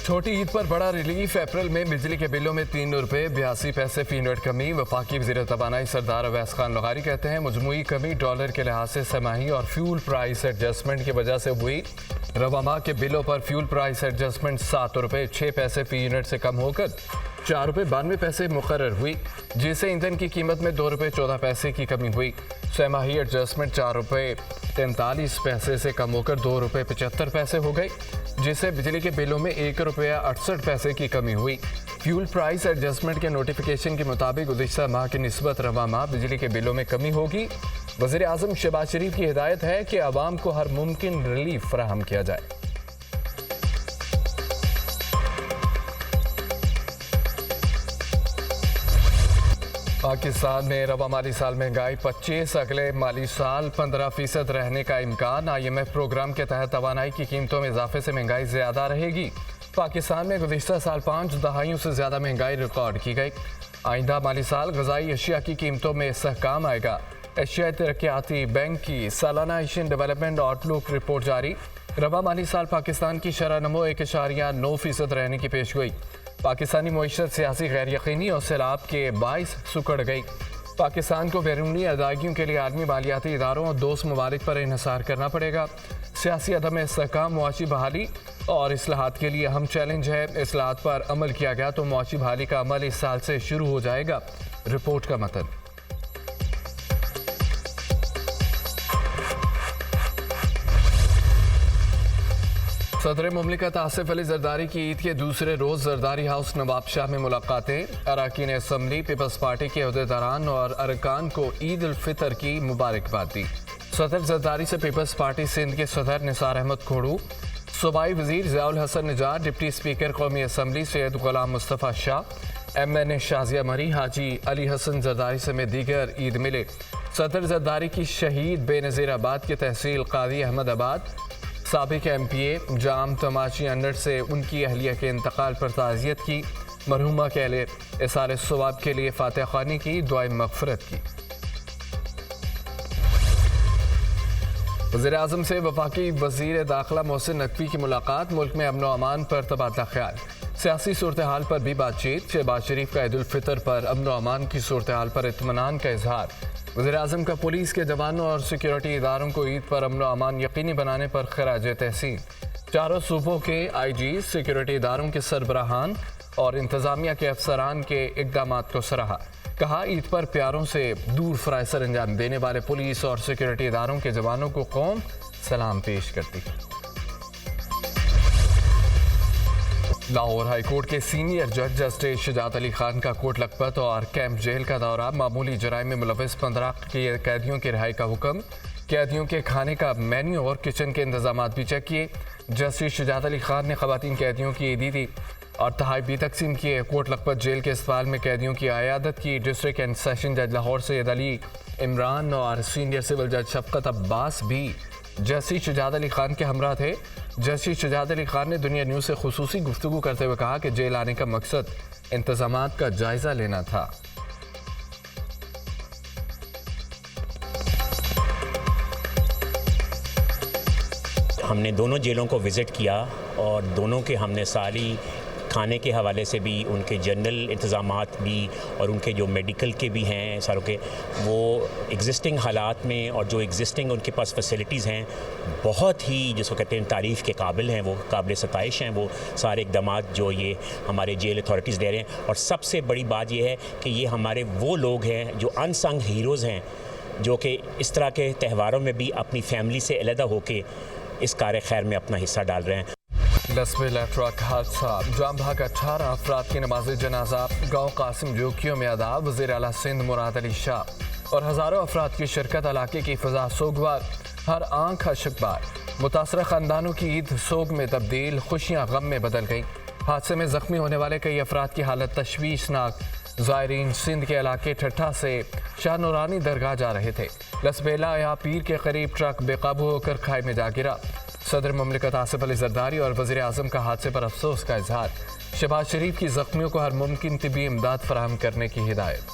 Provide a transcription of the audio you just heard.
چھوٹی عید پر بڑا relief. April میں بجلی کے بلوں میں 3 روپے 82 پیسے فی یونٹ کمی۔ وفاقی وزیر توانائی سردار اویس خان لغاری کہتے ہیں مجموعی کمی ڈالر کے لحاظ سے سماہی اور فیول پرائس ایڈجسٹمنٹ کی وجہ سے ہوئی۔ رواں ماہ کے بلوں پر فیول پرائس ایڈجسٹمنٹ 7 روپے 6 پیسے فی یونٹ سے کم ہو کر 4 روپے 92 پیسے مقرر ہوئی، جس سے ایندھن کی قیمت میں 2 روپے 14 پیسے کی کمی ہوئی۔ سہ ماہی ایڈجسٹمنٹ 4 روپے 43 پیسے سے کم ہو کر 2 روپے 75 پیسے ہو گئی، جس سے بجلی کے بلوں میں 1 روپیہ 68 پیسے کی کمی ہوئی۔ فیول پرائس ایڈجسٹمنٹ کے نوٹیفیکیشن کے مطابق گزشتہ ماہ کی نسبت رواں ماہ بجلی کے بلوں میں کمی ہوگی۔ وزیر اعظم شہباز شریف کی ہدایت ہے کہ عوام کو ہر ممکن ریلیف فراہم کیا جائے۔ پاکستان میں رواں مالی سال مہنگائی 25، اگلے مالی سال 15% رہنے کا امکان۔ IMF پروگرام کے تحت توانائی کی قیمتوں میں اضافے سے مہنگائی زیادہ رہے گی۔ پاکستان میں گزشتہ سال 5 دہائیوں سے زیادہ مہنگائی ریکارڈ کی گئی۔ آئندہ مالی سال غذائی اشیاء کی قیمتوں میں استحکام آئے گا۔ ایشیائی ترقیاتی بینک کی سالانہ ایشین ڈیولپمنٹ آؤٹ لک رپورٹ جاری۔ رواں مالی سال پاکستان کی شرح نمو 1.9% رہنے کی پیش گوئی۔ پاکستانی معیشت سیاسی غیر یقینی اور سیلاب کے باعث سکڑ گئی۔ پاکستان کو بیرونی ادائیگیوں کے لیے عالمی مالیاتی اداروں اور دوست ممالک پر انحصار کرنا پڑے گا۔ سیاسی عدم استحکام معاشی بحالی اور اصلاحات کے لیے اہم چیلنج ہے۔ اصلاحات پر عمل کیا گیا تو معاشی بحالی کا عمل اس سال سے شروع ہو جائے گا۔ رپورٹ کا متن۔ صدر مملکت آصف علی زرداری کی عید کے دوسرے روز زرداری ہاؤس نواب شاہ میں ملاقاتیں۔ اراکین اسمبلی پیپلز پارٹی کے عہدیداران اور ارکان کو عید الفطر کی مبارکباد دی۔ صدر زرداری سے پیپلز پارٹی سندھ کے صدر نثار احمد کھوڑو، صوبائی وزیر ضیاء الحسن نجار، ڈپٹی اسپیکر قومی اسمبلی سید غلام مصطفیٰ شاہ، MN شازیہ مری، حاجی علی حسن زرداری سمیت دیگر عید ملے۔ صدر زرداری کی شہید بے نظیر آباد کے تحصیل قاضی احمد آباد سابق MPA جام تماشی انڈر سے ان کی اہلیہ کے انتقال پر تعزیت کی۔ مرحومہ کے اہل ایثار ثواب کے لیے فاتح خوانی کی، دعائے مغفرت کی۔ وزیر اعظم سے وفاقی وزیر داخلہ محسن نقوی کی ملاقات۔ ملک میں امن و امان پر تبادلہ خیال، سیاسی صورتحال پر بھی بات چیت۔ شہباز شریف کا عید الفطر پر امن و امان کی صورتحال پر اطمینان کا اظہار۔ وزیر اعظم کا پولیس کے جوانوں اور سیکیورٹی اداروں کو عید پر امن و امان یقینی بنانے پر خراج تحسین۔ چاروں صوبوں کے IG، سیکیورٹی اداروں کے سربراہان اور انتظامیہ کے افسران کے اقدامات کو سراہا۔ کہا عید پر پیاروں سے دور فرائض سر انجام دینے والے پولیس اور سیکیورٹی اداروں کے جوانوں کو قوم سلام پیش کرتی ہے۔ لاہور ہائی کورٹ کے سینئر جج جسٹس شجاعت علی خان کا کوٹ لکھپت اور کیمپ جیل کا دورہ۔ معمولی جرائم میں ملوث 15 قیدیوں کی رہائی کا حکم۔ قیدیوں کے کھانے کا مینیو اور کچن کے انتظامات بھی چیک کیے۔ جسٹس شجاعت علی خان نے خواتین قیدیوں کی عیدی دی اور تحائف بھی تقسیم کیے۔ کوٹ لکھپت جیل کے استقبال میں قیدیوں کی عیادت کی۔ ڈسٹرکٹ اینڈ سیشن جج لاہور سید علی عمران اور سینئر سول جج شفقت عباس بھی جسٹس شجاعت علی خان کے ہمراہ تھے۔ جسٹس شجاعت علی خان نے دنیا نیوز سے خصوصی گفتگو کرتے ہوئے کہا کہ جیل آنے کا مقصد انتظامات کا جائزہ لینا تھا۔ ہم نے دونوں جیلوں کو وزٹ کیا اور دونوں کے ہم نے ساری کھانے کے حوالے سے بھی، ان کے جنرل انتظامات بھی اور ان کے جو میڈیکل کے بھی ہیں ساروں کے، وہ ایگزسٹنگ حالات میں اور جو ایگزسٹنگ ان کے پاس فیسلٹیز ہیں بہت ہی جس کو کہتے ہیں تعریف کے قابل ہیں، وہ قابل ستائش ہیں وہ سارے اقدامات جو یہ ہمارے جیل اتھارٹیز دے رہے ہیں۔ اور سب سے بڑی بات یہ ہے کہ یہ ہمارے وہ لوگ ہیں جو ان سنگ ہیروز ہیں، جو کہ اس طرح کے تہواروں میں بھی اپنی فیملی سے علیحدہ ہو کے اس کار خیر میں اپنا حصہ ڈال رہے ہیں۔ لسبیلا ٹرک حادثہ، جام بھاگ 18 افراد کی نماز جنازہ گاؤں قاسم جوکیوں میں ادا۔ وزیر اعلیٰ سندھ مراد علی شاہ اور ہزاروں افراد کی شرکت، علاقے کی فضا سوگوار، ہر آنکھ اشکبار۔ متاثرہ خاندانوں کی عید سوگ میں تبدیل، خوشیاں غم میں بدل گئیں۔ حادثے میں زخمی ہونے والے کئی افراد کی حالت تشویشناک۔ زائرین سندھ کے علاقے ٹھٹھا سے شاہ نورانی درگاہ جا رہے تھے۔ لسبیلا یا پیر کے قریب ٹرک بے قابو ہو کر کھائی میں جا گرا۔ صدر مملکت آصف علی زرداری اور وزیر اعظم کا حادثے پر افسوس کا اظہار۔ شہباز شریف کی زخمیوں کو ہر ممکن طبی امداد فراہم کرنے کی ہدایت۔